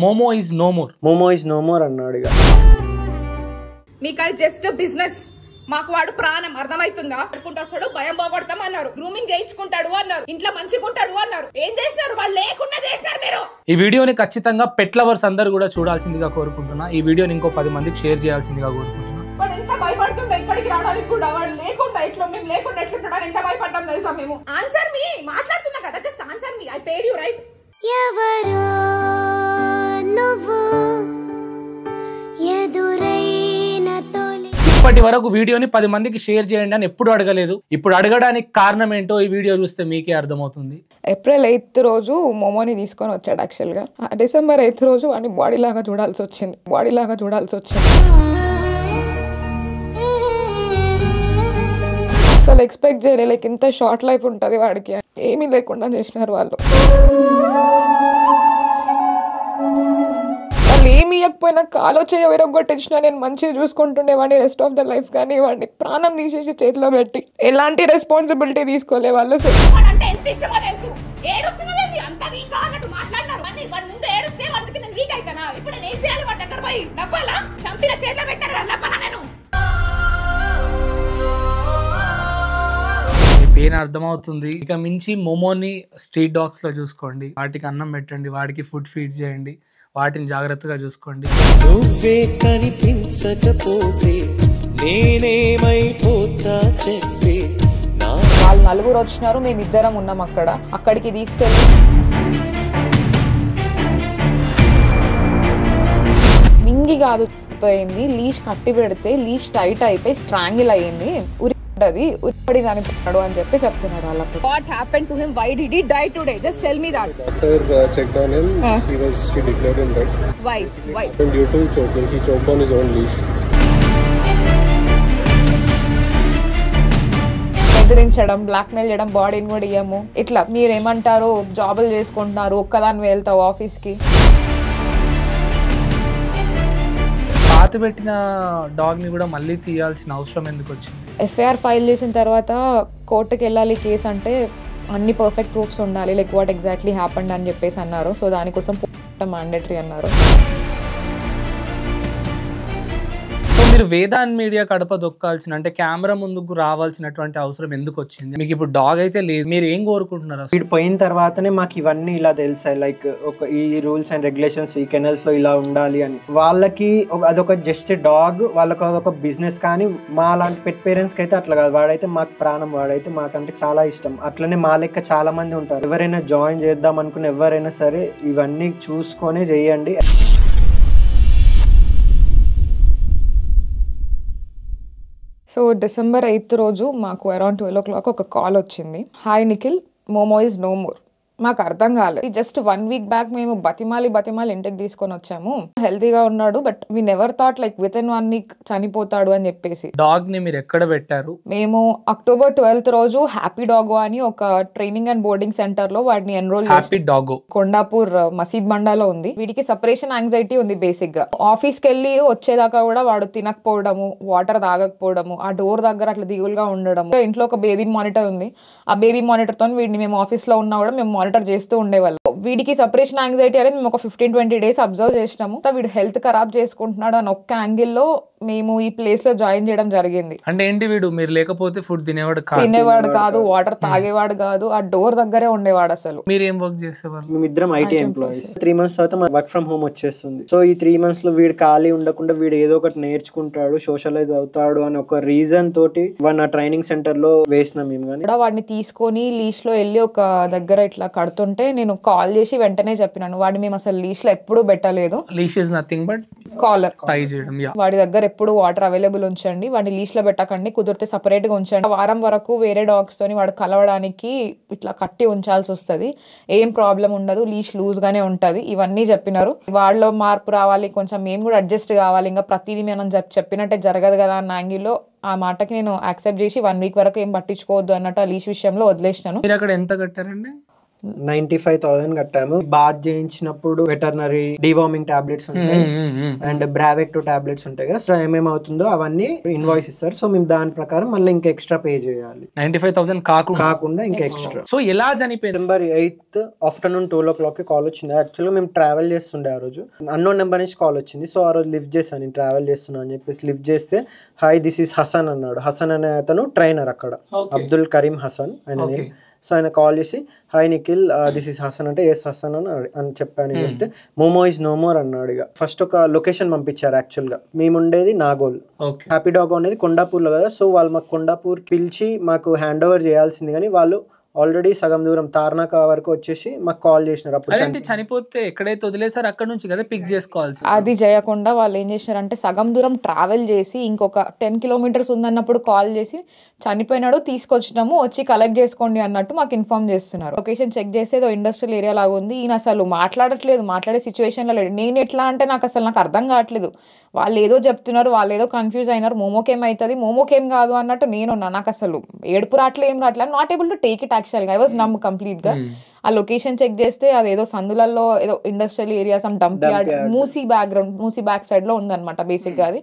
Momo is no more. Momo is no more అన్నాడు. ఇక మీకు అది జస్ట్ బిజినెస్, మాకు వాడు ప్రాణం. అర్థమవుతుందా? వస్తాడు, భయం పోగొడతాం అన్నారు, గ్రూమింగ్ చేయించుకుంటాడు అన్నారు, ఇంట్లో మంచిగా ఉంటాడు అన్నారు. ఏం చేసినారు? వాళ్ళు లేకుండా చేసినారు మీరు. ఈ వీడియోని ఖచ్చితంగా పెట్ లవర్స్ అందరూ కూడా చూడాల్సిందిగా కోరుకుంటున్నా. ఈ వీడియోని ఇంకో 10 మందికి షేర్ చేయాల్సిందిగా కోరుకుంటున్నా. వాడు ఎంత భయపడుతుందా ఇక్కడికి రావడానికి కూడా? వాడు లేకుండా ఇట్లా మేము లేకుండా ఎట్లుంటాడు ఎంత భయపడ్డాం తెలుసా మేము. ఆన్సర్ మీ మాట్లాడుతున్నా కదా, just answer me. I paid you right. ఎవరో నువ్వు ఎదురైన తొలి. ఇప్పటి వరకు వీడియోని 10 మందికి షేర్ చేయండి అని ఎప్పుడు అడగలేదు. ఇప్పుడు అడగడానికి కారణం ఏంటో ఈ వీడియో చూస్తే మీకే అర్థమవుతుంది. ఏప్రిల్ 8th రోజు మోమోని తీసుకొని వచ్చాడు. యాక్చువల్గా డిసెంబర్ 8th రోజు వాడిని బాడీ లాగా చూడాల్సి వచ్చింది. అసలు ఎక్స్పెక్ట్ చేయలే, లైక్ ఇంత షార్ట్ లైఫ్ ఉంటుంది వాడికి. ఏమీ లేకుండా చేసినారు వాళ్ళు. ఏమి ఇవ్వకపోయినా కాలో చేయ విరగొట్టించినా నేను మంచిగా చూసుకుంటుండేవాడిని రెస్ట్ ఆఫ్ ద లైఫ్. కానీ వాడిని ప్రాణం తీసేసి చేతిలో పెట్టి ఎలాంటి రెస్పాన్సిబిలిటీ తీసుకోలే వాళ్ళు. పెయిన్ అర్థమవుతుంది. ఇక మించి మోమోని స్ట్రీట్ డాగ్స్ లో చూసుకోండి, వాటికి అన్నం పెట్టండి, వాటికి ఫుడ్ ఫీడ్ చేయండి, వాటిని జాగ్రత్తగా చూసుకోండి. నువ్వే కనిపించకపోతే నేనేమైపోతా చెప్పే. వాళ్ళు 4 వచ్చినారు, మేము 2 ఉన్నాం అక్కడికి తీసుకెళ్ళి మింగి కాదు పోయింది. లీష్ కట్టి పెడితే లీష్ టైట్ అయిపోయి స్ట్రాంగిల్ అయ్యింది. ఉరిపడి చనిపోయాడు అని చెప్పి చెప్తున్నారు వాళ్ళకి. What happened to him? Why did he die today? Just tell me that. Doctor checked on him. She declared him dead. Why? Due to choking. He choked on his own leash. బెదిరించడం, blackmail చేయడం, బాడీని కూడా ఇయ్యము. ఇట్లా మీరేమంటారు, జాబులు చేసుకుంటున్నారు, ఒక్కదాన్ని వెళ్తావు ఆఫీస్కి. పాత పెట్టిన డాగ్ ని కూడా మళ్ళీ తీయాల్సిన అవసరం ఎందుకు వచ్చింది? ఎఫ్ఐఆర్ ఫైల్ చేసిన తర్వాత కోర్టుకి వెళ్ళాలి కేసు అంటే అన్ని పర్ఫెక్ట్ ప్రూఫ్స్ ఉండాలి, లైక్ వాట్ ఎగ్జాక్ట్లీ హ్యాపెండ్ అని చెప్పేసి అన్నారు. సో దానికోసం మ్యాండేటరీ అన్నారు. సో మీరు వేదాంత్ మీడియా కడప దొక్కాల్సిన, అంటే కెమెరా ముందుకు రావాల్సినటువంటి అవసరం ఎందుకు వచ్చింది? మీకు ఇప్పుడు డాగ్ అయితే లేదు, మీరు ఏం కోరుకుంటున్నారు? వీడు పోయిన తర్వాతనే మాకు ఇవన్నీ ఇలా తెలిసాయి. లైక్ ఈ రూల్స్ అండ్ రెగ్యులేషన్స్ ఈ కెనల్స్ లో ఇలా ఉండాలి అని. వాళ్ళకి అదొక జస్ట్ డాగ్, వాళ్ళకి అదొక బిజినెస్. కానీ మా లాంటి పెట్ పేరెంట్స్ కి అయితే అట్లా కాదు. వాడైతే మాకు ప్రాణం, వాడైతే మాకంటే చాలా ఇష్టం. అట్లనే మా లెక్క చాలా మంది ఉంటారు. ఎవరైనా జాయిన్ చేద్దాం అనుకున్న ఎవరైనా సరే ఇవన్నీ చూసుకొనే చేయండి. సో డిసెంబర్ 8th రోజు మాకు అరౌండ్ 12 o'clock ఒక కాల్ వచ్చింది. Hi Nikhil, Momo is no more. మాకు అర్థం కాలేదు. జస్ట్ 1 week బ్యాక్ మేము బతిమాలి ఇంటికి తీసుకొని వచ్చాము. హెల్తీగా ఉన్నాడు, but we never thought like with in 1 week చనిపోతాడు అని చెప్పేసి. డాగ్ ని మీరు ఎక్కడ పెట్టారు? మేము అక్టోబర్ 12th రోజు హ్యాపీ డాగో అని ఒక ట్రైనింగ్ అండ్ బోర్డింగ్ సెంటర్ లో వాడిని ఎన్రోల్ హ్యాపీ డాగో కొండాపూర్ మసీద్ బండాలో ఉంది. వీడికి సెపరేషన్ యాంగ్జైటీ ఉంది బేసిక్ గా. ఆఫీస్ కి వెళ్ళి వచ్చేదాకా కూడా వాడు తినకపోవడము, వాటర్ తాగకపోవడము, ఆ డోర్ దగ్గర అట్లా దిగులుగా ఉండడము. ఇంట్లో ఒక బేబీ మానిటర్ ఉంది. ఆ బేబీ మానిటర్ తో వీడిని మేము ఆఫీస్ లో ఉన్నా కూడా మేము మానిటర్ చేస్తూ ఉండేవాళ్ళు. వీడికి సెపరేషన్ యాంగ్జైటీ అనేది మేము ఒక 15-20 days అబ్జర్వ్ చేసినాము. వీడు హెల్త్ ఖరాబ్ చేసుకుంటున్నాడు అని ఒక్క యాంగిల్ లో మేము ఈ ప్లేస్ లో జాయిన్ చేయడం జరిగింది. అంటే ఏంటి, వీడు మీరు లేకపోతే ఫుడ్ తినేవాడు కాదు, వాటర్ తాగేవాడు కాదు, ఆ డోర్ దగ్గరే ఉండేవాడు. అసలు మీరు ఏం వర్క్ చేసేవాళ్ళు? మేమిద్దరం ఐటీ ఎంప్లాయీస్. 3 months తర్వాత వర్క్ ఫ్రమ్ హోమ్ వచ్చేస్తుంది. సో ఈ 3 months లో వీడు ఖాళీ ఉండకుండా వీడు ఏదో ఒకటి నేర్చుకుంటాడు, సోషలైజ్ అవుతాడు అని ఒక రీజన్ తోటి వాడిని ట్రైనింగ్ సెంటర్ లో వేసినాం మేము. కానీ వాడిని తీసుకొని లీష్ లో వెళ్ళి ఒక దగ్గర ఇట్లా కడుతుంటే నేను కాల్ చేసి వెంటనే చెప్పినాను, వాడిని మేము అసలు లీష్ లో ఎప్పుడు పెట్టలేదు. లీష్ ఇస్ నథింగ్ బట్ కాలర్ టై చేయడం. వాడి దగ్గర ఎప్పుడు వాటర్ అవైలబుల్ ఉంచండి, వాడిని లీష్ లో పెట్టకండి, కుదిరితే సపరేట్ గా ఉంచండి. వారం వరకు వేరే డాగ్స్ తోని వాడు కలవడానికి ఇట్లా కట్టి ఉంచాల్సి వస్తుంది. ఏం ప్రాబ్లం ఉండదు, లీష్ లూజ్ గానే ఉంటది. ఇవన్నీ చెప్పినారు. వాళ్ళలో మార్పు రావాలి, కొంచెం మేము కూడా అడ్జస్ట్ కావాలి. ఇంకా ప్రతిదీ మనం చెప్పినట్టే జరగదు కదా అన్న యాంగిల్లో ఆ మాటకి నేను యాక్సెప్ట్ చేసి 1 week వరకు ఏం పట్టించుకోవద్దు అన్నట్టు ఆ లీష్ విషయంలో వదిలేసినాను. మీరు అక్కడ ఎంత కట్టారండి? 95,000 కట్టాము. బాత్ చేయించినప్పుడు వెటర్నరీ డివార్మింగ్ టాబ్లెట్స్ ఉంటాయి అండ్ బ్రావెక్టో టాబ్లెట్స్ ఉంటాయి కదా. సో ఏమేమి అవుతుందో అవన్నీ ఇన్వాయిస్ ఇస్తారు. సో మేము దాని ప్రకారం మళ్ళీ ఇంకా ఎక్స్ట్రా పే చేయాలి. 95,000 కాకుండా ఇంకా ఎక్స్ట్రా. సో ఎలా చనిపోయింది? December 8th afternoon 12 o'clock call వచ్చింది. యాక్చువల్గా మేము ట్రావెల్ చేస్తుండే ఆ రోజు. అన్నోన్ నెంబర్ నుంచి కాల్ వచ్చింది. సో ఆ రోజు లిఫ్ట్ చేశాను, నేను ట్రావెల్ చేస్తున్నా అని చెప్పేసి లిఫ్ట్ చేస్తే హాయ్ దిస్ ఈస్ హసన్ అన్నాడు. హసన్ అనే అతను ట్రైనర్ అక్కడ, అబ్దుల్ కరీం హసన్ ఆయన నేమ్. సో ఆయన కాల్ చేసి hi Nikhil this is Hasan అంటే ఎస్ హసన్ అని చెప్పాను. చెప్తే మోమో ఇస్ నో మోర్ అన్నాడు. ఇక ఫస్ట్ ఒక లొకేషన్ పంపించారు. యాక్చువల్గా మేము ఉండేది నాగోల్, హ్యాపీ డాగ్ అనేది కొండాపూర్లో కదా. సో వాళ్ళు మాకు కొండాపూర్ పిలిచి మాకు హ్యాండ్ ఓవర్ చేయాల్సింది, కానీ వాళ్ళు ఆల్రెడీ సగం దూరం తార్నాక వరకు వచ్చేసి మాకు కాల్ చేసినారు. అప్పుడు చనిపోతే ఎక్కడైతే వదిలేసారు అక్కడ నుంచి కదా పిక్ చేసుకోవాల్సి. అది చేయకుండా వాళ్ళు ఏం చేసినారంటే సగం దూరం ట్రావెల్ చేసి ఇంకొక 10 kilometers ఉందన్నప్పుడు కాల్ చేసి చనిపోయినాడు తీసుకొచ్చినాము వచ్చి కలెక్ట్ చేసుకోండి అన్నట్టు మాకు ఇన్ఫార్మ్ చేస్తున్నారు. లొకేషన్ చెక్ చేస్తే ఏదో ఇండస్ట్రియల్ ఏరియా లాగా ఉంది. ఈయన అసలు మాట్లాడట్లేదు, మాట్లాడే సిచ్యువేషన్లో లేడు. నేను ఎట్లా అంటే నాకు అర్థం కావట్లేదు. వాళ్ళు ఏదో చెప్తున్నారు, వాళ్ళు ఏదో కన్ఫ్యూజ్ అయినారు. మోమోకేం అవుతుంది, మోమోకేం కాదు అన్నట్టు నేనున్నా. నాకు అసలు ఏడుపు రావట్లే, ఏం రావట్లేదు. Not able to take it. యాక్చువల్గా ఐ వాజ్ నమ్ కంప్లీట్గా. ఆ లొకేషన్ చెక్ చేస్తే అదేదో సందులలో ఏదో industrial area some dump yard Musi back సైడ్లో ఉందన్నమాట బేసిక్గా. అది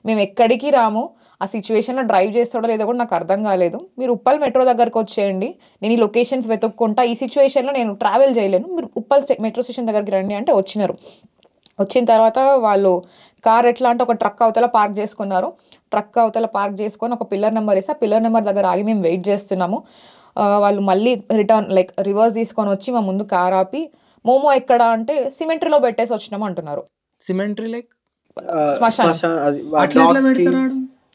మేము ఎక్కడికి రాము. ఆ సిచ్యువేషన్లో డ్రైవ్ చేస్తాడో లేదో కూడా నాకు అర్థం కాలేదు. మీరు ఉప్పల్ మెట్రో దగ్గరకు వచ్చేయండి, నేను ఈ లొకేషన్స్ వెతుక్కుంటా, ఈ సిచ్యువేషన్లో నేను ట్రావెల్ చేయలేను, మీరు ఉప్పల్ మెట్రో స్టేషన్ దగ్గరికి రండి అంటే వచ్చినారు. వచ్చిన తర్వాత వాళ్ళు కార్ ఎట్లా అంటే ఒక ట్రక్ అవతల పార్క్ చేసుకున్నారు. ట్రక్ అవతల పార్క్ చేసుకొని ఒక పిల్లర్ నెంబర్ వేసి ఆ పిల్లర్ నెంబర్ దగ్గర ఆగి మేము వెయిట్ చేస్తున్నాము. వాళ్ళు మళ్ళీ రివర్స్ తీసుకొని వచ్చి మా ముందు కార్ ఆపి మోమో ఎక్కడ అంటే సిమెంట్రీలో పెట్టేసి వచ్చినాము అంటున్నారు. సిమెంట్రీ లైక్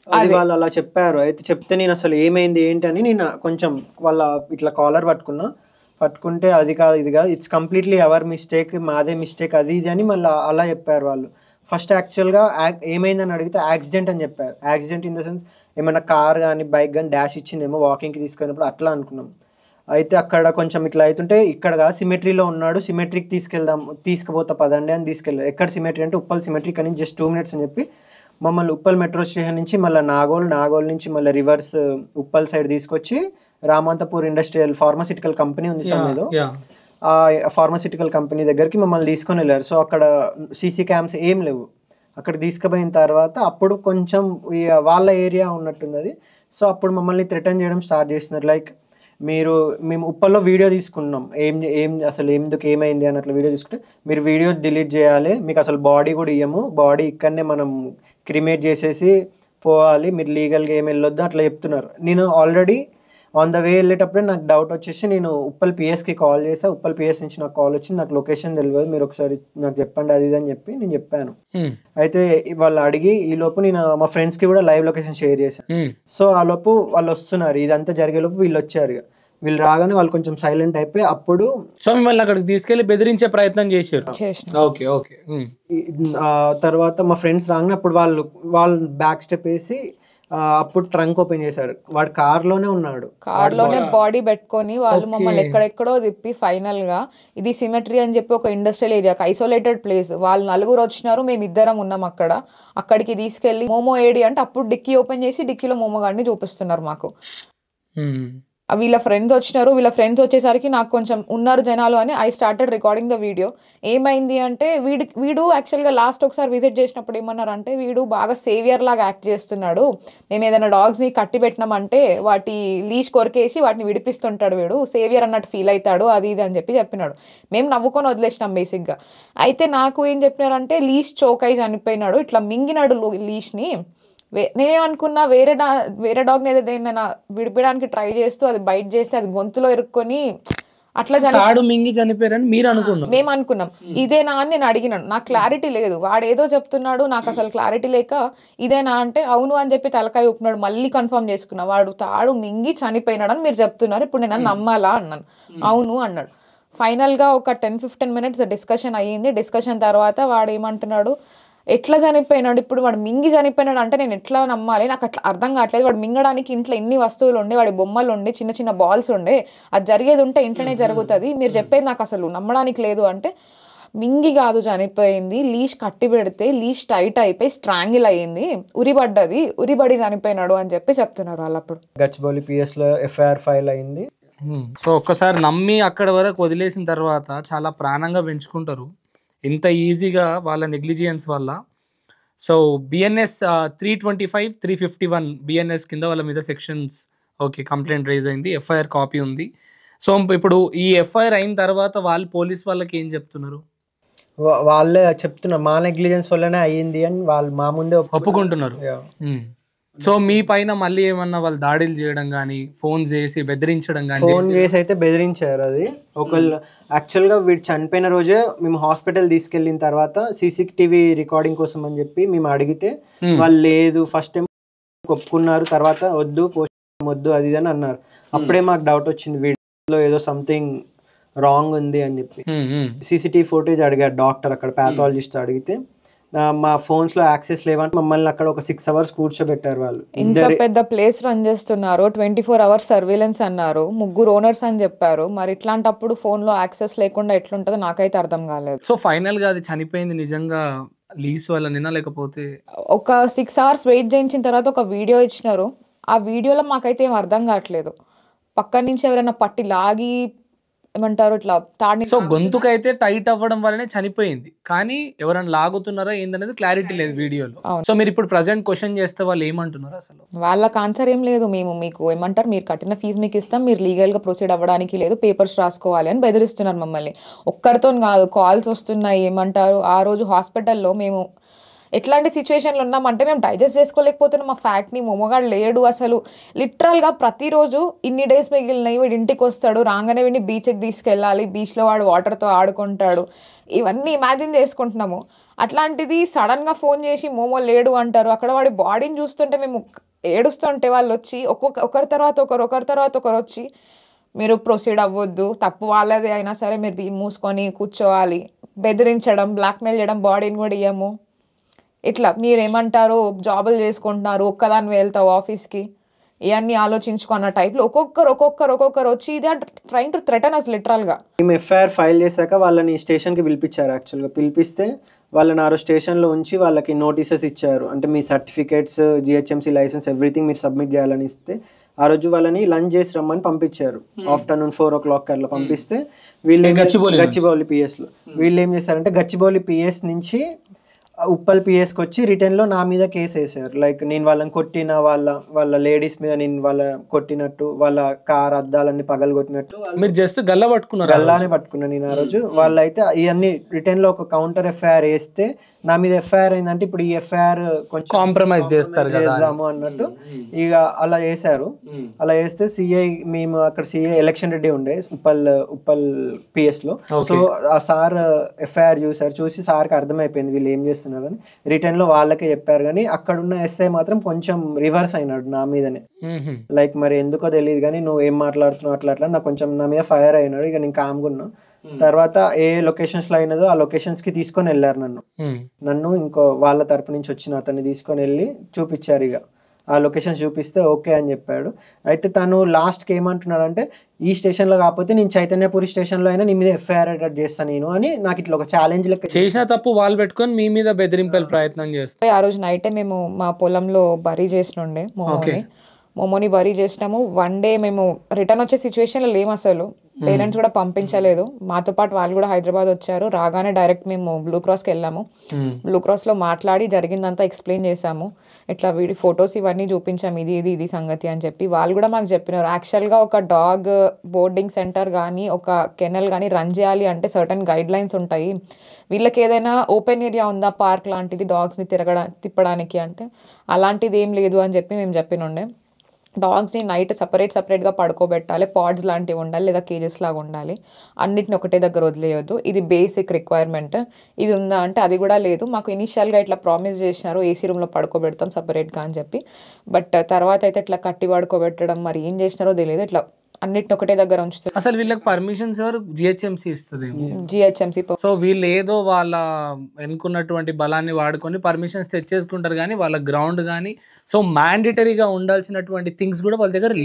అది వాళ్ళు అలా చెప్పారు. అయితే చెప్తే నేను అసలు ఏమైంది ఏంటి అని నేను కొంచెం వాళ్ళ ఇట్లా కాలర్ పట్టుకుంటే అది కాదు ఇది కాదు, ఇట్స్ కంప్లీట్లీ అవర్ మిస్టేక్, మాదే మిస్టేక్, అది ఇది అని మళ్ళీ అలా చెప్పారు వాళ్ళు. ఫస్ట్ యాక్చువల్గా ఏమైందని అడిగితే యాక్సిడెంట్ అని చెప్పారు. యాక్సిడెంట్ ఇన్ ద సెన్స్ ఏమైనా కార్ కానీ బైక్ కానీ డాష్ ఇచ్చిందేమో వాకింగ్కి తీసుకెళ్ళినప్పుడు అట్లా అనుకున్నాం. అయితే అక్కడ కొంచెం ఇట్లా అవుతుంటే ఇక్కడ సిమెట్రీలో ఉన్నాడు, సిమెట్రీకి తీసుకుపోతా పదండి అని తీసుకెళ్ళారు. ఎక్కడ సిమెట్రీ అంటే ఉప్పల్ సిమెట్రీ, కానీ జస్ట్ 2 minutes అని చెప్పి మమ్మల్ని ఉప్పల్ మెట్రో స్టేషన్ నుంచి మళ్ళీ నాగోల్ నుంచి మళ్ళీ రివర్స్ ఉప్పల్ సైడ్ తీసుకొచ్చి రామంతపూర్ ఇండస్ట్రియల్ ఫార్మాసిటికల్ కంపెనీ ఉంది సమయంలో, ఆ ఫార్మాసిటికల్ కంపెనీ దగ్గరికి మమ్మల్ని తీసుకొని వెళ్ళారు. సో అక్కడ సీసీ క్యామ్స్ ఏం లేవు. అక్కడ తీసుకుపోయిన తర్వాత అప్పుడు కొంచెం వాళ్ళ ఏరియా ఉన్నట్టున్నది. సో అప్పుడు మమ్మల్ని థ్రెటన్ చేయడం స్టార్ట్ చేస్తున్నారు. లైక్ మేము ఉప్పల్లో వీడియో తీసుకున్నాం, అసలు ఎందుకు ఏమైంది అని అట్లా వీడియో తీసుకుంటే మీరు వీడియో డిలీట్ చేయాలి, మీకు అసలు బాడీ కూడా ఇవ్వము, బాడీ ఇక్కడనే మనం క్రిమేట్ చేసేసి పోవాలి, మీరు లీగల్గా ఏమి వెళ్ళొద్దు అట్లా చెప్తున్నారు. నేను ఆల్రెడీ ఆన్ ద వే వెళ్ళేటప్పుడే నాకు డౌట్ వచ్చేసి నేను ఉప్పల్ పిఎస్కి కాల్ చేసా. ఉప్పల్ పిఎస్ నుంచి నాకు కాల్ వచ్చింది, నాకు లొకేషన్ తెలియదు, మీరు ఒకసారి నాకు చెప్పండి అది ఇది అని చెప్పి నేను చెప్పాను. అయితే వాళ్ళు అడిగి ఈ లోపు నేను మా ఫ్రెండ్స్కి కూడా లైవ్ లొకేషన్ షేర్ చేశాను. సో ఆ లోపు వాళ్ళు వస్తున్నారు, ఇదంతా జరిగేలోపు వీళ్ళు వచ్చారు. వీళ్ళు రాగానే వాళ్ళు కొంచెం సైలెంట్ అయిపోయి అప్పుడు మిమ్మల్ని అక్కడికి తీసుకెళ్లి బెదిరించే ప్రయత్నం చేశారు. తర్వాత మా ఫ్రెండ్స్ రాగానే అప్పుడు వాళ్ళు బ్యాక్ స్టెప్ వేసి అప్పుడు ట్రంక్ ఓపెన్ చేశారు. వాడు కార్లోనే ఉన్నాడు, కార్లోనే బాడీ పెట్టుకొని వాళ్ళు మమ్మల్ని ఎక్కడెక్కడో తిప్పి ఫైనల్ గా ఇది సిమెట్రీ అని చెప్పి ఒక ఇండస్ట్రియల్ ఏరియా ఐసోలేటెడ్ ప్లేస్, వాళ్ళు 4 వచ్చినారు, మేము 2 ఉన్నాం అక్కడికి తీసుకెళ్లి మోమో ఏడి అంటే అప్పుడు డిక్కీ ఓపెన్ చేసి డిక్కీలో మోమో గాడిని చూపిస్తున్నారు మాకు. వీళ్ళ ఫ్రెండ్స్ వచ్చినారు. వీళ్ళ ఫ్రెండ్స్ వచ్చేసరికి నాకు కొంచెం ఉన్నారు జనాలు అని I started recording the video. ఏమైంది అంటే వీడు యాక్చువల్గా లాస్ట్ ఒకసారి విజిట్ చేసినప్పుడు ఏమన్నారంటే వీడు బాగా సేవియర్ లాగా యాక్ట్ చేస్తున్నాడు, మేము ఏదైనా డాగ్స్ని కట్టి పెట్టినామంటే వాటి లీష్ కొరికేసి వాటిని విడిపిస్తుంటాడు, వీడు సేవియర్ అన్నట్టు ఫీల్ అవుతాడు అది ఇది అని చెప్పినాడు. మేము నవ్వుకొని వదిలేసినాం బేసిక్గా. అయితే నాకు ఏం చెప్పినారంటే లీష్ చోక్ అయి చనిపోయినాడు, ఇట్లా మింగినాడు లీష్ని. నేనేమనుకున్నా వేరే డాగ్ని ఏదైనా విడిపడానికి ట్రై చేస్తూ అది బైట్ చేస్తే అది గొంతులో ఇరుక్కొని అట్లా చనిపోయారని మీరు అనుకున్నాం, మేము అనుకున్నాం. ఇదేనా అని నేను అడిగినాను, నాకు క్లారిటీ లేదు, వాడు ఏదో చెప్తున్నాడు, నాకు అసలు క్లారిటీ లేక ఇదేనా అంటే అవును అని చెప్పి తలకాయ ఊపినాడు. మళ్ళీ కన్ఫర్మ్ చేసుకున్నా, వాడు తాడు మింగి చనిపోయినాడు అని మీరు చెప్తున్నారు, ఇప్పుడు నేను నమ్మాలా అన్నాను. అవును అన్నాడు. ఫైనల్గా ఒక 10-15 minutes డిస్కషన్ అయ్యింది. డిస్కషన్ తర్వాత వాడు ఏమంటున్నాడు, ఎట్లా చనిపోయినాడు, ఇప్పుడు వాడు మింగి చనిపోయినాడు అంటే నేను ఎట్లా నమ్మాలి, నాకు అట్లా అర్థం కావట్లేదు. వాడు మింగడానికి ఇంట్లో ఎన్ని వస్తువులు ఉండే, వాడి బొమ్మలు ఉండే, చిన్న చిన్న బాల్స్ ఉండే, అది జరిగేది ఉంటే ఇంట్లోనే జరుగుతుంది, మీరు చెప్పేది నాకు అసలు నమ్మడానికి లేదు అంటే మింగి కాదు చనిపోయింది, లీష్ కట్టి పెడితే లీష్ టైట్ అయిపోయి స్ట్రాంగిల్ అయ్యింది, ఉరిబడి చనిపోయినాడు అని చెప్పి చెప్తున్నారు వాళ్ళు. అప్పుడు గచ్చిబౌలి పిఎస్లో ఎఫ్ఐఆర్ ఫైల్ అయింది. సో ఒక్కసారి నమ్మి అక్కడ వరకు వదిలేసిన తర్వాత చాలా ప్రాణంగా పెంచుకుంటారు ఇంత ఈజీగా వాళ్ళ నెగ్లిజియన్స్ వల్ల. సో బిఎన్ఎస్ 325, 351 బిఎన్ఎస్ కింద వాళ్ళ మీద సెక్షన్స్ ఓకే కంప్లైంట్ రైజ్ అయింది, ఎఫ్ఐఆర్ కాపీ ఉంది. సో ఇప్పుడు ఈ ఎఫ్ఐఆర్ అయిన తర్వాత వాళ్ళు పోలీస్ వాళ్ళకి ఏం చెప్తున్నారు? వాళ్ళే చెప్తున్నారు మా నెగ్లిజెన్స్ వల్లనే అయ్యింది అని వాళ్ళు మా ముందే ఒప్పుకుంటున్నారు. సో మీ పైన మళ్ళీ ఏమన్నా వాళ్ళు దాడులు చేయడం కానీ, ఫోన్ చేసి బెదిరించడం కానీ? ఫోన్ చేసి అయితే బెదిరించారు. అది ఒకళ్ళు యాక్చువల్గా వీడు చనిపోయిన రోజే మేము హాస్పిటల్ తీసుకెళ్ళిన తర్వాత సీసీటీవీ రికార్డింగ్ కోసం అని చెప్పి మేము అడిగితే వాళ్ళు లేదు, ఫస్ట్ టైం ఒప్పుకున్నారు, తర్వాత వద్దు పోస్ట్ వద్దు అది అని అన్నారు. అప్పుడే మాకు డౌట్ వచ్చింది వీడియోలో ఏదో సంథింగ్ రాంగ్ ఉంది అని చెప్పి. సీసీటీవీ ఫుటేజ్ అడిగారు డాక్టర్, అక్కడ ప్యాథాలజిస్ట్ అడిగితే మా ఫోన్స్ లో యాక్సెస్ లేవంటే మమ్మల్ని అక్కడ ఒక 6 hours కూర్చోబెట్టారు వాళ్ళు. ఇంత పెద్ద ప్లేస్ రన్ చేస్తున్నారు, 24 hours సర్వేలెన్స్ అన్నారు, 3 ఓనర్స్ అని చెప్పారు. మరి ఇట్లాంటప్పుడు ఫోన్ లో యాక్సెస్ లేకుండా ఎట్లుంటుందో నాకైతే అర్థం కాలేదు. సో ఫైనల్ గా అది చనిపోయింది నిజంగా లీజ్ వల్లనేనా లేకపోతే? ఒక 6 hours వెయిట్ చేయించిన తర్వాత ఒక వీడియో ఇచ్చినారు. ఆ వీడియోలో మాకైతే ఏం అర్థం కావట్లేదు, పక్క నుంచి ఎవరైనా పట్టి లాగి ఏమంటారు ఇట్లా తాడి. సో గొంతుకైతే టైట్ అవ్వడం వల్లనే చనిపోయింది, కానీ ఎవరైనా లాగుతున్నారా ఏందనేది క్లారిటీ లేదు వీడియోలో. సో మీరు ఇప్పుడు ప్రజెంట్ క్వశ్చన్ చేస్తే వాళ్ళు ఏమంటున్నారు అసలు? వాళ్ళకి ఆన్సర్ ఏం లేదు, మేము మీకు ఏమంటారు మీరు కట్టిన ఫీజు మీకు ఇస్తాం, మీరు లీగల్ గా ప్రొసీడ్ అవ్వడానికి లేదు, పేపర్స్ రాసుకోవాలి అని బెదిరిస్తున్నారు మమ్మల్ని. ఒక్కరితో కాదు, కాల్స్ వస్తున్నాయి. ఏమంటారు ఆ రోజు హాస్పిటల్లో మేము ఎట్లాంటి సిచ్యువేషన్లో ఉన్నామంటే మేము డైజెస్ట్ చేసుకోలేకపోతున్నాం మా ఫ్యాక్ట్ని. మొమ్మగాడు లేడు అసలు, లిటరల్గా ప్రతిరోజు ఇన్ని డేస్ మిగిలినాయి, వీడి ఇంటికి వస్తాడు, రాగానే వీడిని బీచ్కి తీసుకెళ్ళాలి, బీచ్లో వాడు వాటర్తో ఆడుకుంటాడు, ఇవన్నీ ఇమాజిన్ చేసుకుంటున్నాము. అట్లాంటిది సడన్గా ఫోన్ చేసి మోమో లేడు అంటారు. అక్కడ వాడి బాడీని చూస్తుంటే మేము ఏడుస్తుంటే వాళ్ళు వచ్చి ఒకరి తర్వాత ఒకరు వచ్చి మీరు ప్రొసీడ్ అవ్వద్దు, తప్పు వాళ్ళదే అయినా సరే మీరు మూసుకొని కూర్చోవాలి, బెదిరించడం, బ్లాక్మెయిల్ చేయడం, బాడీని కూడా ఇయ్యము, ఇట్లా మీరేమంటారు జాబులు చేసుకుంటున్నారు, ఒక్కదాన్ని వెళ్తావు ఆఫీస్కి, ఇవన్నీ ఆలోచించుకున్న టైప్లో ఒక్కొక్కరు వచ్చి ఇది ట్రైన్ టు థ్రెటన్ అసలు లిటరల్గా. మేము ఎఫ్ఐఆర్ ఫైల్ చేశాక వాళ్ళని స్టేషన్కి పిలిపించారు. యాక్చువల్గా పిలిపిస్తే వాళ్ళని ఆరో స్టేషన్లో ఉంచి వాళ్ళకి నోటీసెస్ ఇచ్చారు. అంటే మీ సర్టిఫికేట్స్, జిహెచ్ఎంసీ లైసెన్స్ ఎవ్రీథింగ్ మీరు సబ్మిట్ చేయాలని ఇస్తే ఆ రోజు వాళ్ళని లంచ్ చేసి రమ్మని పంపించారు. ఆఫ్టర్నూన్ 4 o'clock అట్లా పంపిస్తే వీళ్ళు గచ్చిబౌలి పిఎస్లో వీళ్ళు ఏం చేశారంటే గచ్చిబౌలి పిఎస్ నుంచి ఉప్పల్ పిఎస్కి వచ్చి రిటర్న్లో నా మీద కేసు వేసారు. లైక్ నేను వాళ్ళని కొట్టిన, వాళ్ళ లేడీస్ మీద నేను వాళ్ళ కొట్టినట్టు, వాళ్ళ కార్ అద్దాలన్నీ పగలు కొట్టినట్టు. మీరు జస్ట్ గల్లా పట్టుకున్నారు? గల్లానే పట్టుకున్నాను నేను ఆ రోజు. వాళ్ళైతే ఇవన్నీ రిటర్న్లో ఒక కౌంటర్ ఎఫ్ఐఆర్ వేస్తే నా మీద ఎఫ్ఐఆర్ అయిందంటే ఇప్పుడు ఈ ఎఫ్ఐఆర్ కొంచెం కాంప్రమైజ్ చేద్దాము అన్నట్టు ఇక అలా చేశారు. అలా చేస్తే సిఐ మేము అక్కడ సిఐ ఎలక్షన్ రెడ్డి ఉండే ఉప్పల్ పిఎస్ లో. సో ఆ సార్ ఎఫ్ఐఆర్ చూసి సార్కి అర్థమైపోయింది వీళ్ళు ఏం చేస్తున్నారని. రిటర్న్ లో వాళ్ళకే చెప్పారు, కానీ అక్కడున్న ఎస్ఐ మాత్రం కొంచెం రివర్స్ అయినాడు నా మీదనే. లైక్ మరి ఎందుకో తెలియదు కానీ నువ్వు ఏం మాట్లాడుతున్నావు అట్లా నాకు కొంచెం నా మీద ఫైర్ అయినాడు. ఇక నేను కామ్గున్నా. తర్వాత ఏ లొకేషన్స్ లో అయినదో ఆ లొకేషన్స్ కి తీసుకొని వెళ్ళారు నన్ను ఇంకో వాళ్ళ తరపు నుంచి వచ్చిన అతన్ని తీసుకొని వెళ్ళి చూపించారు. ఇక ఆ లొకేషన్స్ చూపిస్తే ఓకే అని చెప్పాడు. అయితే తను లాస్ట్కి ఏమంటున్నాడు అంటే ఈ స్టేషన్లో కాకపోతే నేను చైతన్యపురి స్టేషన్లో అయినా నీ మీద ఎఫ్ఐఆర్ అటాచ్ చేస్తాను నేను అని నాకు ఇట్లా ఒక ఛాలెంజ్ లెక్క చేసిన తప్పు వాళ్ళు పెట్టుకొని మీ మీద బెదిరింపే ప్రయత్నం చేస్తాం. ఆ రోజు నైటే మేము మా పొలంలో బరీ చేసినుండే మోమోని బరీ చేసినాము. 1 day మేము రిటర్న్ వచ్చే సిచ్యువేషన్లో లేము అసలు. పేరెంట్స్ కూడా పంపించలేదు, మాతో పాటు వాళ్ళు కూడా హైదరాబాద్ వచ్చారు. రాగానే డైరెక్ట్ మేము బ్లూ క్రాస్కి వెళ్ళాము. బ్లూ క్రాస్లో మాట్లాడి జరిగిందంతా ఎక్స్ప్లెయిన్ చేసాము. ఇట్లా వీడి ఫొటోస్ ఇవన్నీ చూపించాము, ఇది సంగతి అని చెప్పి. వాళ్ళు కూడా మాకు చెప్పినారు యాక్చువల్గా ఒక డాగ్ బోర్డింగ్ సెంటర్ కానీ ఒక కెనల్ కానీ రన్ చేయాలి అంటే సర్టన్ గైడ్ లైన్స్ ఉంటాయి. వీళ్ళకి ఏదైనా ఓపెన్ ఏరియా ఉందా పార్క్ లాంటిది డాగ్స్ని తిప్పడానికి అంటే అలాంటిది ఏం లేదు అని చెప్పి మేము చెప్పినుండే. డాగ్స్ని నైట్ సపరేట్గా పడుకోబెట్టాలి, పాడ్స్ లాంటివి ఉండాలి లేదా కేజెస్ లాగా ఉండాలి, అన్నిటిని ఒకటే దగ్గర వదిలేయొద్దు, ఇది బేసిక్ రిక్వైర్మెంట్. ఇది ఉందా అంటే అది కూడా లేదు. మాకు ఇనిషియల్గా ఇట్లా ప్రామిస్ చేసినారు ఏసీ రూమ్లో పడుకోబెడతాం సపరేట్గా అని చెప్పి. బట్ తర్వాత అయితే ఇట్లా కట్టి పడుకోబెట్టడం మరి ఏం చేసినారో తెలియదు, ఇట్లా అన్నిటిని ఒకటే దగ్గర ఉంచుతారు. అసలు వీళ్ళకి పర్మిషన్స్ ఎవరు? జిహెచ్ఎంసీ ఇస్తుంది. జిహెచ్ఎంసీ. సో వీళ్ళు ఏదో వాళ్ళ ఎన్నుకున్నటువంటి బలాన్ని వాడుకొని పర్మిషన్స్ తెచ్చేసుకుంటారు, కానీ వాళ్ళ గ్రౌండ్ కానీ సో మ్యాండేటరీగా ఉండాల్సినటువంటి థింగ్స్ కూడా వాళ్ళ దగ్గర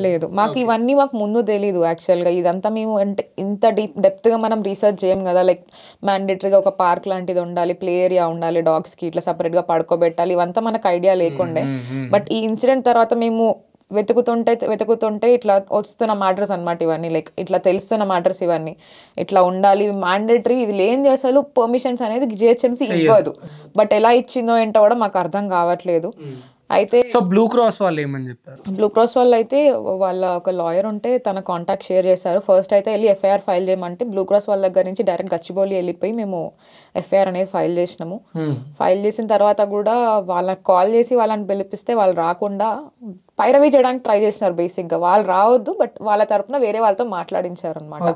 లేదు. మాకు ఇవన్నీ మాకు ముందు తెలీదు యాక్చువల్గా. ఇదంతా మేము అంటే ఇంత డెప్త్గా మనం రీసెర్చ్ చేయం కదా. లైక్ మ్యాండేటరీగా ఒక పార్క్ లాంటిది ఉండాలి, ప్లే ఏరియా ఉండాలి, డాగ్స్కి ఇట్లా సపరేట్గా పడుకోబెట్టాలి, ఇవంతా మనకు ఐడియా లేకుండే. బట్ ఈ ఇన్సిడెంట్ తర్వాత మేము వెతుకుతుంటే ఇట్లా వస్తున్న మ్యాటర్స్ అనమాట ఇవన్నీ, లైక్ ఇట్లా తెలుస్తున్న మ్యాటర్స్ ఇవన్నీ, ఇట్లా ఉండాలి మ్యాండేటరీ, ఇది లేనిది అసలు పర్మిషన్స్ అనేది జిహెచ్ఎంసీ ఇవ్వదు. బట్ ఎలా ఇచ్చిందో ఏంటో కూడా మాకు అర్థం కావట్లేదు. అయితే సో బ్లూ క్రాస్ వాళ్ళు ఏమని చెప్పారు? బ్లూ క్రాస్ వాళ్ళు అయితే వాళ్ళ ఒక లాయర్ ఉంటే తన కాంటాక్ట్ షేర్ చేశారు. ఫస్ట్ అయితే వెళ్ళి ఎఫ్ఐఆర్ ఫైల్ చేయమంటే బ్లూ క్రాస్ వాళ్ళ దగ్గర నుంచి డైరెక్ట్ గచ్చిబౌలి వెళ్ళిపోయి మేము ఎఫ్ఐఆర్ అనేది ఫైల్ చేసినాము. ఫైల్ చేసిన తర్వాత కూడా వాళ్ళకి కాల్ చేసి వాళ్ళని పిలిపిస్తే వాళ్ళు రాకుండా పైరవీ చేయడానికి ట్రై చేసినారు. బేసిక్గా వాళ్ళు రావద్దు, బట్ వాళ్ళ తరపున వేరే వాళ్ళతో మాట్లాడించారు అనమాట.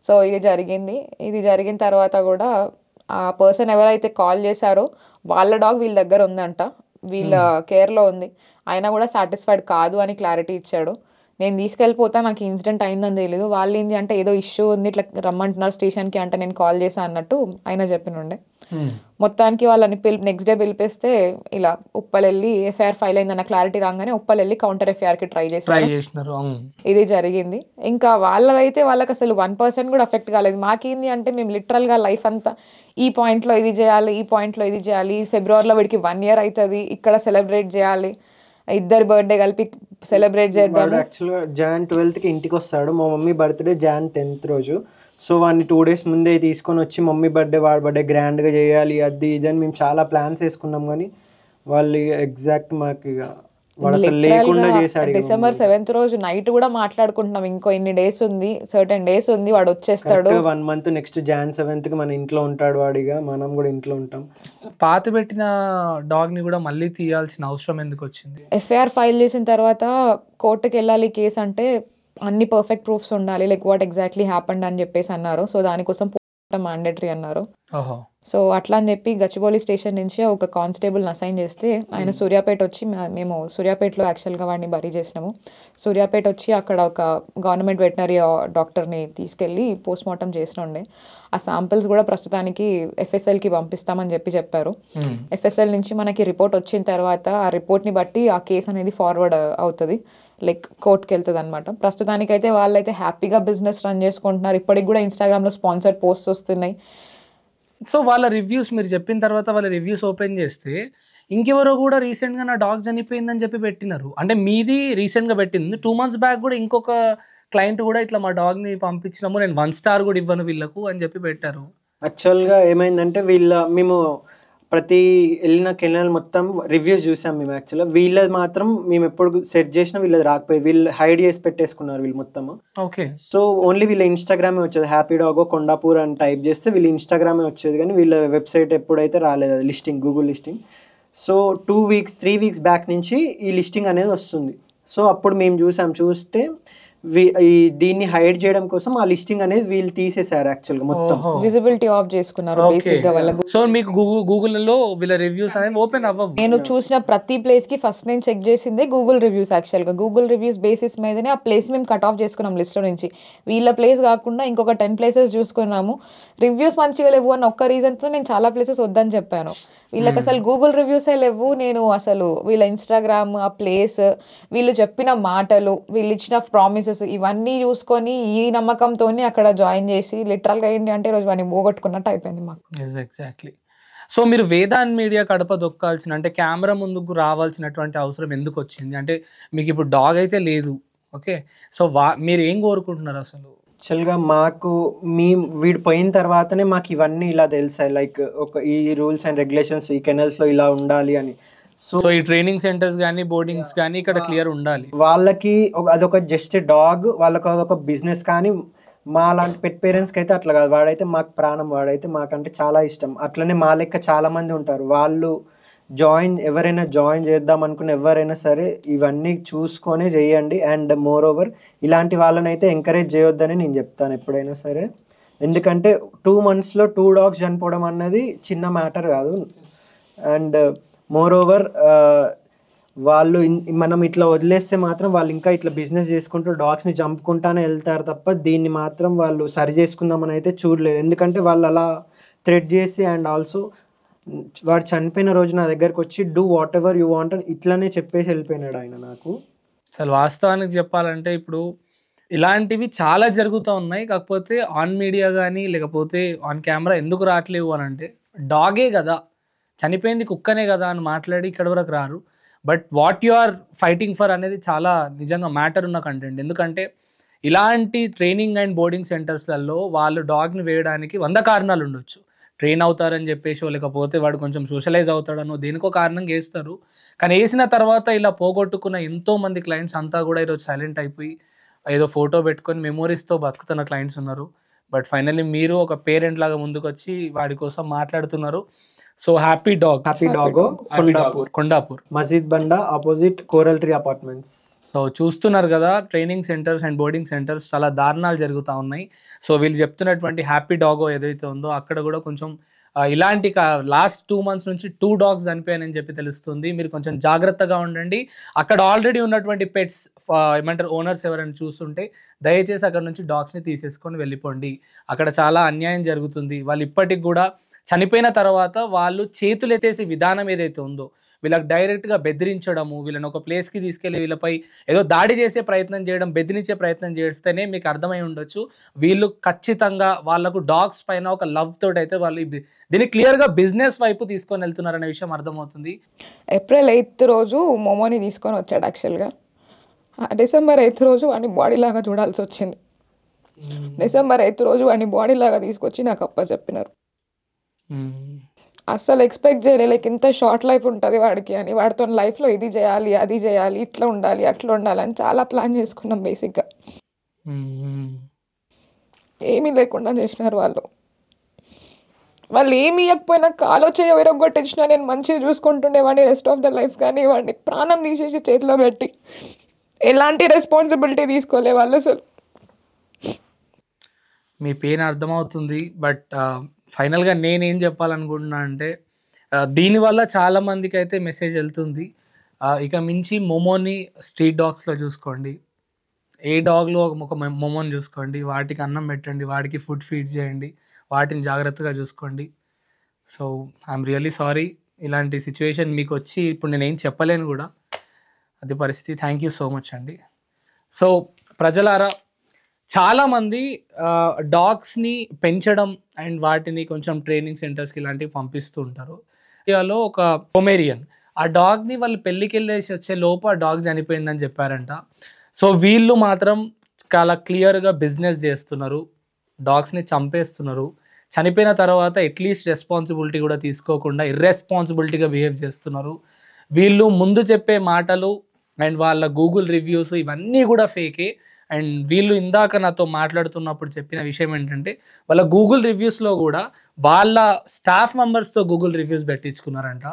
సో ఇది జరిగిన తర్వాత కూడా ఆ పర్సన్ ఎవరైతే కాల్ చేశారో వాళ్ళ డాగ్ వీళ్ళ దగ్గర ఉందంట, వీళ్ళ కేర్లో ఉంది. అయినా కూడా సాటిస్ఫైడ్ కాదు అని క్లారిటీ ఇచ్చాడు. నేను తీసుకెళ్ళిపోతా, నాకు ఇన్సిడెంట్ అయిందని తెలియదు. వాళ్ళు ఏంటి అంటే ఏదో ఇష్యూ ఉంది, ఇట్లా రమ్మంటున్నారు స్టేషన్కి అంటే నేను కాల్ చేశాను అన్నట్టు ఆయన చెప్పినుండే. మొత్తానికి వాళ్ళని నెక్స్ట్ డే పిలిపిస్తే ఇలా ఉప్పల్ వెళ్ళి ఎఫ్ఐఆర్ ఫైల్ అయిందన్న క్లారిటీ రాగానే ఉప్పల్ వెళ్ళి కౌంటర్ ఎఫ్ఐఆర్కి ట్రై చేశారు. ఇది జరిగింది. ఇంకా వాళ్ళదైతే వాళ్ళకి అసలు 1% కూడా ఎఫెక్ట్ కాలేదు. మాకేంది అంటే మేము లిటరల్గా లైఫ్ అంతా ఈ పాయింట్లో ఇది చేయాలి, ఈ పాయింట్లో ఇది చేయాలి, ఫిబ్రవరిలో వీడికి 1 year అవుతుంది, ఇక్కడ సెలబ్రేట్ చేయాలి, ఇద్దరు బర్త్డే కలిపి సెలబ్రేట్ చేద్దాం. యాక్చువల్గా Jan 12th ఇంటికి వస్తాడు. మా మమ్మీ బర్త్డే Jan 10th రోజు. సో వాడిని 2 days ముందే తీసుకొని వచ్చి మమ్మీ బర్త్డే వాడి బర్త్డే గ్రాండ్గా చేయాలి, అది ఇది అని మేము చాలా ప్లాన్స్ వేసుకున్నాం. కానీ వాళ్ళు ఎగ్జాక్ట్ మాకు ఇక వాడు అసలు లేకుండా చేశాడు. December 7th రోజు నైట్ కూడా మాట్లాడుకుంటున్నాం, ఇంకో ఇన్ని డేస్ ఉంది, సర్టెన్ డేస్ ఉంది, వాడు వచ్చేస్తాడు 1 month, నెక్స్ట్ Jan 7th మన ఇంట్లో ఉంటాడు వాడిగా, మనం కూడా ఇంట్లో ఉంటాం. పాత పెట్టిన డాగ్ ని కూడా మళ్ళీ తీయాల్సిన అవసరం ఎందుకు వచ్చింది? ఎఫ్ఐఆర్ ఫైల్ చేసిన తర్వాత కోర్టుకి వెళ్ళాలి కేసు అంటే అన్ని పర్ఫెక్ట్ ప్రూఫ్స్ ఉండాలి, లైక్ వాట్ ఎగ్జాక్ట్లీ హ్యాపెండ్ అని చెప్పేసి అన్నారు. సో దానికోసం మ్యాండేటరీ అన్నారు. సో అట్లా అని చెప్పి గచ్చిబౌలి స్టేషన్ నుంచి ఒక కానిస్టేబుల్ని అసైన్ చేస్తే ఆయన సూర్యాపేట వచ్చి, మేము సూర్యాపేటలో యాక్చువల్గా వాడిని బరీ చేసినాము. సూర్యాపేట వచ్చి అక్కడ ఒక గవర్నమెంట్ వెటనరీ డాక్టర్ని తీసుకెళ్ళి పోస్ట్ మార్టం చేసినండే. ఆ శాంపిల్స్ కూడా ప్రస్తుతానికి FSLకి పంపిస్తామని చెప్పారు. FSL నుంచి మనకి రిపోర్ట్ వచ్చిన తర్వాత ఆ రిపోర్ట్ని బట్టి ఆ కేసు అనేది ఫార్వర్డ్ అవుతుంది, లైక్ కోర్టుకి వెళ్తుంది అనమాట. ప్రస్తుతానికైతే వాళ్ళైతే హ్యాపీగా బిజినెస్ రన్ చేసుకుంటున్నారు. ఇప్పటికి కూడా ఇన్స్టాగ్రామ్లో స్పాన్సర్డ్ పోస్ట్స్ వస్తున్నాయి. సో వాళ్ళ రివ్యూస్ మీరు చెప్పిన తర్వాత వాళ్ళ రివ్యూస్ ఓపెన్ చేస్తే ఇంకెవరో కూడా రీసెంట్గా నా డాగ్ చనిపోయిందని చెప్పి పెట్టినారు. అంటే మీది రీసెంట్గా పెట్టింది, 2 months బ్యాక్ కూడా ఇంకొక క్లయింట్ కూడా ఇట్లా మా డాగ్ని పంపించినాము, నేను 1 star కూడా ఇవ్వను వీళ్ళకు అని చెప్పి పెట్టారు. యాక్చువల్గా ఏమైందంటే మేము ప్రతి వెళ్ళిన కెనాల్ మొత్తం రివ్యూస్ చూసాం మేము. యాక్చువల్గా వీళ్ళది మాత్రం మేము ఎప్పుడు సెట్ చేసినా వీళ్ళది రాకపోయింది, వీళ్ళు హైడ్ చేసి పెట్టేసుకున్నారు వీళ్ళు మొత్తం. ఓకే. సో ఓన్లీ వీళ్ళ ఇన్స్టాగ్రామే వచ్చేది, హ్యాపీ డాగో కొండాపూర్ అని టైప్ చేస్తే వీళ్ళ ఇన్స్టాగ్రామే వచ్చేది, కానీ వీళ్ళ వెబ్సైట్ ఎప్పుడైతే రాలేదు, అది listing, Google listing. So 3 weeks back నుంచి ఈ లిస్టింగ్ అనేది వస్తుంది. సో అప్పుడు మేము చూస్తే దీన్ని హైడ్ చేయడం కోసం ఆ లిస్టింగ్ అనేది వీళ్ళు తీసేశారు యాక్చువల్గా మొత్తం, విజిబిలిటీ ఆఫ్ చేసుకున్నారు బేసిక్ గా వాళ్ళ. సో మీకు గూగుల్లో వీళ్ళ రివ్యూస్ అనేవి ఓపెన్ అవ్వవు. నేను చూసిన ప్రతి ప్లేస్ కి ఫస్ట్ నేను చెక్ చేసిందే గూగుల్ రివ్యూస్. యాక్చువల్గా గూగుల్ రివ్యూస్ బేసిస్ మీదనే ఆ ప్లేస్ మేము కట్ ఆఫ్ చేసుకున్నాం లిస్ట్ నుంచి. వీళ్ళ ప్లేస్ కాకుండా ఇంకొక 10 places చూసుకున్నాము. రివ్యూస్ మంచిగా లేవు అన్న ఒక్క రీజన్తో నేను చాలా ప్లేసెస్ వద్దని చెప్పాను. వీళ్ళకి అసలు గూగుల్ రివ్యూసే లేవు. నేను అసలు వీళ్ళ ఇన్స్టాగ్రామ్, ఆ ప్లేస్, వీళ్ళు చెప్పిన మాటలు, వీళ్ళు ఇచ్చిన ప్రామిసెస్ ఇవన్నీ చూసుకొని ఈ నమ్మకంతో అక్కడ జాయిన్ చేసి లిటరల్గా ఏంటి అంటే ఈరోజు వాడిని పోగొట్టుకున్నట్టు అయిపోయింది మాకు. ఎగ్జాక్ట్లీ. సో మీరు వేదాన్ మీడియా కడప దొక్కాల్సిన, అంటే కెమెరా ముందుకు రావాల్సినటువంటి అవసరం ఎందుకు వచ్చింది? అంటే మీకు ఇప్పుడు డాగ్ అయితే లేదు, ఓకే. సో మీరు ఏం కోరుకుంటున్నారు అసలు? యాక్చువల్గా మాకు వీడు పోయిన తర్వాతనే మాకు ఇవన్నీ ఇలా తెలిసాయి, లైక్ ఈ రూల్స్ అండ్ రెగ్యులేషన్స్ ఈ కెనల్స్లో ఇలా ఉండాలి అని. సో ఈ ట్రైనింగ్ సెంటర్స్ కానీ బోర్డింగ్స్ కానీ ఇక్కడ క్లియర్ ఉండాలి. వాళ్ళకి అదొక జస్ట్ డాగ్, వాళ్ళకి అదొక బిజినెస్. కానీ మా లాంటి పెట్ పేరెంట్స్కి అయితే అట్లా కాదు, వాడైతే మాకు ప్రాణం, వాడైతే మాకంటే చాలా ఇష్టం. అట్లనే మా లెక్క చాలా మంది ఉంటారు, వాళ్ళు ఎవరైనా జాయిన్ చేద్దాం అనుకున్న ఎవరైనా సరే ఇవన్నీ చూసుకొనే చేయండి. అండ్ మోర్ ఓవర్ ఇలాంటి వాళ్ళని అయితే ఎంకరేజ్ చేయొద్దని నేను చెప్తాను ఎప్పుడైనా సరే. ఎందుకంటే 2 monthsలో 2 dogs చనిపోవడం అన్నది చిన్న మ్యాటర్ కాదు. అండ్ మోర్ ఓవర్ వాళ్ళు మనం ఇట్లా వదిలేస్తే మాత్రం వాళ్ళు ఇంకా ఇట్లా బిజినెస్ చేసుకుంటూ డాగ్స్ని చంపుకుంటానే వెళ్తారు తప్ప దీన్ని మాత్రం వాళ్ళు సరి చేసుకుందామని అయితే చూడలేదు. ఎందుకంటే వాళ్ళు అలా థ్రెట్ చేసి, అండ్ ఆల్సో వాడు చనిపోయిన రోజు నా దగ్గరకు వచ్చి do what ever you want అని ఇట్లానే చెప్పేసి వెళ్ళిపోయినాడు ఆయన నాకు. అసలు వాస్తవానికి చెప్పాలంటే ఇప్పుడు ఇలాంటివి చాలా జరుగుతూ ఉన్నాయి. కాకపోతే ఆన్ మీడియా కానీ లేకపోతే ఆన్ కెమెరా ఎందుకు రావట్లేవు అని అంటే డాగే కదా, చనిపోయింది కుక్కనే కదా అని మాట్లాడి ఇక్కడ వరకు రారు. But what you are fighting for అనేది చాలా నిజంగా మ్యాటర్ ఉన్న కంటెంట్. ఎందుకంటే ఇలాంటి ట్రైనింగ్ అండ్ బోర్డింగ్ సెంటర్స్లలో వాళ్ళు డాగ్ని వేయడానికి 100 కారణాలు ఉండొచ్చు. ట్రైన్ అవుతారని చెప్పేసి, లేకపోతే వాడు కొంచెం సోషలైజ్ అవుతాడనో దేనికో కారణం వేస్తారు. కానీ వేసిన తర్వాత ఇలా పోగొట్టుకున్న ఎంతోమంది క్లయింట్స్ అంతా కూడా ఈరోజు సైలెంట్ అయిపోయి ఏదో ఫోటో పెట్టుకొని మెమోరీస్తో బతుకుతున్న క్లయింట్స్ ఉన్నారు. బట్ ఫైనల్లీ మీరు ఒక పేరెంట్ లాగా ముందుకు వచ్చి వాడి కోసం మాట్లాడుతున్నారు. So happy Dog Kondapur Masjid Banda opposite Coral Tree Apartments. So చూస్తున్నారు కదా, training centres and boarding centres చాలా దారుణాలు జరుగుతూ ఉన్నాయి. సో వీళ్ళు చెప్తున్నటువంటి హ్యాపీ డాగో ఏదైతే ఉందో అక్కడ కూడా కొంచెం ఇలాంటి లాస్ట్ 2 months నుంచి 2 dogs చనిపోయాయని చెప్పి తెలుస్తుంది. మీరు కొంచెం జాగ్రత్తగా ఉండండి. అక్కడ ఆల్రెడీ ఉన్నటువంటి పెట్స్ ఏమంటారు ఓనర్స్ ఎవరైనా చూస్తుంటే దయచేసి అక్కడ నుంచి డాగ్స్ని తీసేసుకొని వెళ్ళిపోండి. అక్కడ చాలా అన్యాయం జరుగుతుంది. వాళ్ళు ఇప్పటికి కూడా చనిపోయిన తర్వాత వాళ్ళు చేతులు ఎత్తేసే విధానం ఏదైతే ఉందో, వీళ్ళకి డైరెక్ట్గా బెదిరించడము, వీళ్ళని ఒక ప్లేస్కి తీసుకెళ్ళి వీళ్ళపై ఏదో దాడి చేసే ప్రయత్నం చేయడం, బెదిరించే ప్రయత్నం చేస్తేనే మీకు అర్థమై ఉండొచ్చు వీళ్ళు ఖచ్చితంగా వాళ్ళకు డాగ్స్ పైన ఒక లవ్ తోటి అయితే వాళ్ళు దీన్ని క్లియర్గా బిజినెస్ వైపు తీసుకొని వెళ్తున్నారనే విషయం అర్థమవుతుంది. April 8th రోజు మోమోని తీసుకొని వచ్చాడు. యాక్చువల్గా December 8th రోజు వాడిని బాడీ లాగా చూడాల్సి వచ్చింది. December 8th రోజు వాడిని బాడీ లాగా తీసుకొచ్చి నాకు అప్ప చెప్పినారు. అస్సలు ఎక్స్పెక్ట్ చేయలే లైక్ ఇంత షార్ట్ లైఫ్ ఉంటుంది వాడికి అని. వాడితో లైఫ్లో ఇది చేయాలి, అది చేయాలి, ఇట్లా ఉండాలి, అట్లా ఉండాలి అని చాలా ప్లాన్ చేసుకున్నాం. బేసిక్గా ఏమీ లేకుండా చేసినారు వాళ్ళు. వాళ్ళు ఏమి ఇవ్వకపోయినా కాలో చేయ విరగొట్టించినా నేను మంచిగా చూసుకుంటుండేవాడిని రెస్ట్ ఆఫ్ ద లైఫ్. కానీ వాడిని ప్రాణం తీసేసి చేతిలో పెట్టి ఎలాంటి రెస్పాన్సిబిలిటీ తీసుకోలే వాళ్ళు. అసలు మీ పెయిన్ అర్థమవుతుంది. బట్ ఫైనల్గా నేనేం చెప్పాలనుకుంటున్నా అంటే దీనివల్ల చాలామందికి అయితే మెసేజ్ వెళ్తుంది, ఇక మించి మోమోని స్ట్రీట్ డాగ్స్లో చూసుకోండి. ఏ డాగ్లో ఒక మోమోని చూసుకోండి, వాటికి అన్నం పెట్టండి, వాటికి ఫుడ్ ఫీడ్ చేయండి, వాటిని జాగ్రత్తగా చూసుకోండి. సో ఐఎమ్ రియల్లీ సారీ ఇలాంటి సిచ్యువేషన్ మీకు వచ్చి ఇప్పుడు నేనేం చెప్పలేను కూడా, అది పరిస్థితి. థ్యాంక్ యూ సో మచ్ అండి. సో ప్రజలారా, చాలామంది డాగ్స్ని పెంచడం అండ్ వాటిని కొంచెం ట్రైనింగ్ సెంటర్స్కి ఇలాంటివి పంపిస్తూ ఉంటారు. ఇండియాలో ఒక పొమేరియన్, ఆ డాగ్ని వాళ్ళు పెళ్ళికి వెళ్ళేసి వచ్చే లోపు ఆ డాగ్ చనిపోయిందని చెప్పారంట. సో వీళ్ళు మాత్రం చాలా క్లియర్గా బిజినెస్ చేస్తున్నారు, డాగ్స్ని చంపేస్తున్నారు. చనిపోయిన తర్వాత అట్లీస్ట్ రెస్పాన్సిబిలిటీ కూడా తీసుకోకుండా ఇర్రెస్పాన్సిబిలిటీగా బిహేవ్ చేస్తున్నారు. వీళ్ళు ముందు చెప్పే మాటలు అండ్ వాళ్ళ గూగుల్ రివ్యూస్ ఇవన్నీ కూడా ఫేకే. అండ్ వీళ్ళు ఇందాక నాతో మాట్లాడుతున్నప్పుడు చెప్పిన విషయం ఏంటంటే వాళ్ళ గూగుల్ రివ్యూస్లో కూడా వాళ్ళ స్టాఫ్ మెంబర్స్తో గూగుల్ రివ్యూస్ పెట్టించుకున్నారంట.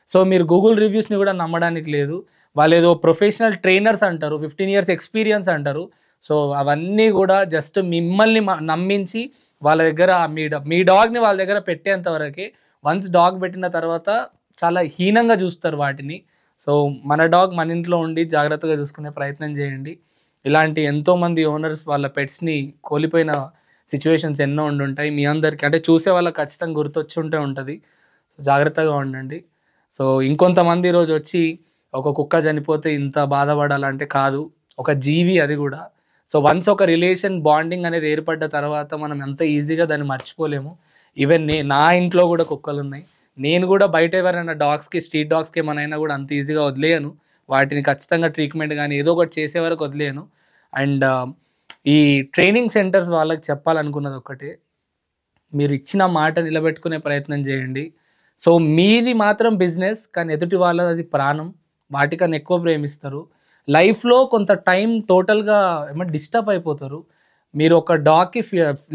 సో మీరు గూగుల్ రివ్యూస్ని కూడా నమ్మడానికి లేదు. వాళ్ళు ఏదో ప్రొఫెషనల్ ట్రైనర్స్ అంటారు, 15 years ఎక్స్పీరియన్స్ అంటారు. సో అవన్నీ కూడా జస్ట్ మిమ్మల్ని నమ్మించి వాళ్ళ దగ్గర మీ డాగ్ని వాళ్ళ దగ్గర పెట్టేంత వరకే. వన్స్ డాగ్ పెట్టిన తర్వాత చాలా హీనంగా చూస్తారు వాటిని. సో మన డాగ్ మన ఇంట్లో ఉండి జాగ్రత్తగా చూసుకునే ప్రయత్నం చేయండి. ఇలాంటి ఎంతోమంది ఓనర్స్ వాళ్ళ పెట్స్ని కోల్పోయిన సిచ్యువేషన్స్ ఎన్నో ఉండుంటాయి. మీ అందరికీ అంటే చూసే వాళ్ళకి ఖచ్చితంగా గుర్తొచ్చి ఉంటుంది. సో జాగ్రత్తగా ఉండండి. సో ఇంకొంతమంది ఈరోజు వచ్చి ఒక కుక్క చనిపోతే ఇంత బాధపడాలంటే కాదు, ఒక జీవి అది కూడా. సో వన్స్ ఒక రిలేషన్ బాండింగ్ అనేది ఏర్పడ్డ తర్వాత మనం ఎంత ఈజీగా దాన్ని మర్చిపోలేము. ఈవెన్ నా ఇంట్లో కూడా కుక్కలు ఉన్నాయి. నేను కూడా బయట ఎవరైనా డాగ్స్కి స్ట్రీట్ డాగ్స్కి ఏమైనా కూడా అంత ఈజీగా వదిలేయను. వాటిని ఖచ్చితంగా ట్రీట్మెంట్ కానీ ఏదో ఒకటి చేసే వరకు వదిలేను. అండ్ ఈ ట్రైనింగ్ సెంటర్స్ వాళ్ళకి చెప్పాలనుకున్నది ఒక్కటే, మీరు ఇచ్చిన మాట నిలబెట్టుకునే ప్రయత్నం చేయండి. సో మీది మాత్రం బిజినెస్, కానీ ఎదుటి వాళ్ళది అది ప్రాణం, వాటికన్నా ఎక్కువ ప్రేమిస్తారు. లైఫ్లో కొంత టైం టోటల్గా ఏమంటే డిస్టర్బ్ అయిపోతారు. మీరు ఒక డాగ్కి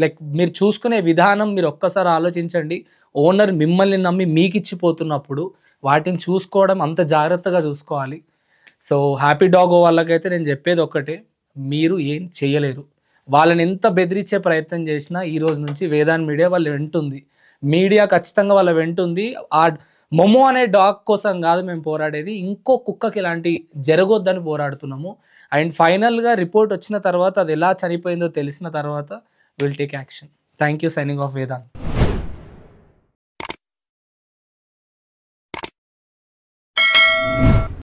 లైక్ మీరు చూసుకునే విధానం మీరు ఒక్కసారి ఆలోచించండి. ఓనర్ మిమ్మల్ని నమ్మి మీకు ఇచ్చిపోతున్నప్పుడు వాటిని చూసుకోవడం అంత జాగ్రత్తగా చూసుకోవాలి. సో హ్యాపీ డాగ్ వాళ్ళకైతే నేను చెప్పేది ఒక్కటే, మీరు ఏం చేయలేరు. వాళ్ళని ఎంత బెదిరించే ప్రయత్నం చేసినా ఈ రోజు నుంచి వేదాన్ మీడియా వాళ్ళు వెంటుంది. మీడియా ఖచ్చితంగా వాళ్ళ వెంటుంది. ఆ మొమో అనే డాగ్ కోసం కాదు మేము పోరాడేది, ఇంకో కుక్కకి ఇలాంటి జరగొద్దని పోరాడుతున్నాము. అండ్ ఫైనల్గా రిపోర్ట్ వచ్చిన తర్వాత అది ఎలా చనిపోయిందో తెలిసిన తర్వాత will take action. Thank you. Signing off Vedant.